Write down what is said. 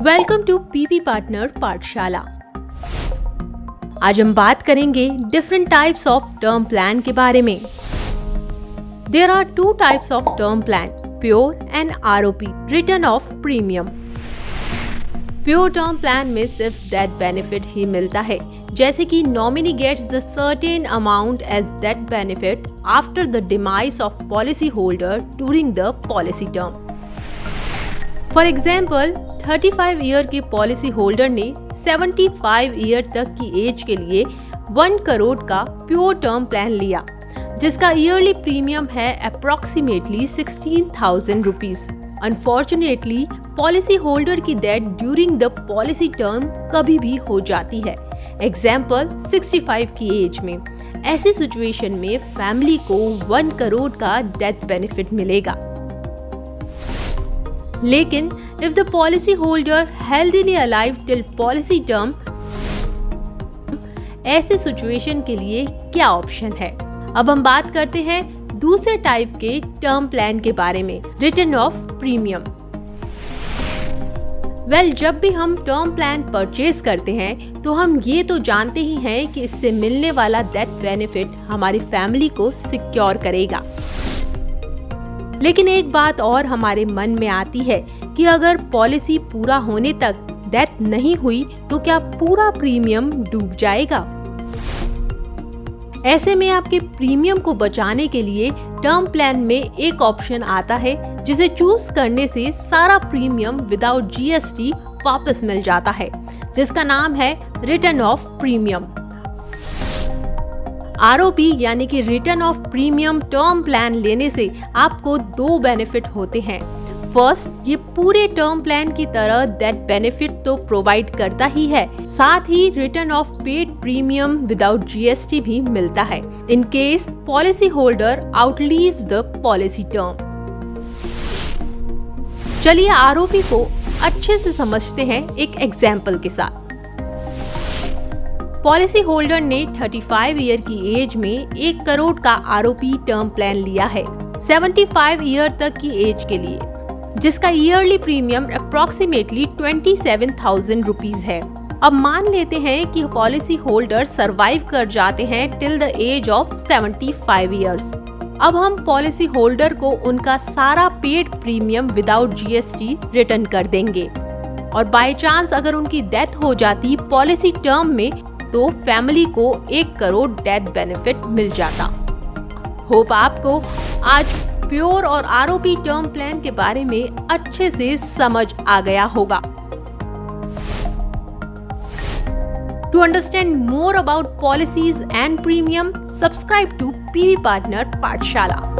Welcome to PP partner पाठशाला। आज हम बात करेंगे different types of term plan के बारे में। There are two types of term plan, pure and ROP, return of premium. Pure term plan में सिर्फ डेथ बेनिफिट ही मिलता है, जैसे कि nominee gets the certain amount as death benefit after the demise of policy holder during the policy term. For example, 35 year के policy holder ने 75 year तक की एज के लिए 1 करोड़ का प्योर टर्म प्लान लिया, जिसका ईयरली प्रीमियम है approximately 16,000 rupees. Unfortunately policy holder की death during the policy term कभी भी हो जाती है, एग्जाम्पल 65 की एज में। ऐसी सिचुएशन में फैमिली को 1 करोड़ का डेथ बेनिफिट मिलेगा। लेकिन if the policy holder healthily alive till policy term, ऐसे सिचुएशन के लिए क्या ऑप्शन है? अब हम बात करते हैं दूसरे टाइप के टर्म प्लान के बारे में, रिटर्न ऑफ प्रीमियम। जब भी हम टर्म प्लान परचेज करते हैं तो हम ये तो जानते ही हैं कि इससे मिलने वाला डेथ बेनिफिट हमारी फैमिली को सिक्योर करेगा। लेकिन एक बात और हमारे मन में आती है कि अगर पॉलिसी पूरा होने तक डेथ नहीं हुई तो क्या पूरा प्रीमियम डूब जाएगा? ऐसे में आपके प्रीमियम को बचाने के लिए टर्म प्लान में एक ऑप्शन आता है, जिसे चूज करने से सारा प्रीमियम विदाउट जीएसटी वापस मिल जाता है, जिसका नाम है रिटर्न ऑफ प्रीमियम। आरओपी यानी कि return of premium term plan लेने से आपको 2 बेनिफिट होते हैं। फर्स्ट, ये पूरे टर्म प्लान की तरह डेथ बेनिफिट तो प्रोवाइड करता ही है, साथ ही return of paid premium without GST भी मिलता है in case policy holder outlives the policy term. चलिए आरओपी को अच्छे से समझते हैं एक एग्जाम्पल के साथ। पॉलिसी होल्डर ने 35 ईयर की एज में 1 करोड़ का आरओपी टर्म प्लान लिया है 75 ईयर तक की एज के लिए, जिसका ईयरली प्रीमियम अप्रोक्सीमेटली 27,000 रुपीज है। अब मान लेते हैं कि पॉलिसी होल्डर सरवाइव कर जाते हैं till the age of 75 years. अब हम पॉलिसी होल्डर को उनका सारा paid premium without GST return कर देंगे, और बाय चांस अगर उनकी डेथ हो जाती पॉलिसी टर्म में तो फैमिली को 1 करोड़ डेथ बेनिफिट मिल जाता। होप आपको आज प्योर और आरओपी टर्म प्लान के बारे में अच्छे से समझ आ गया होगा। To understand more about policies and premium, subscribe to PV partner पाठशाला।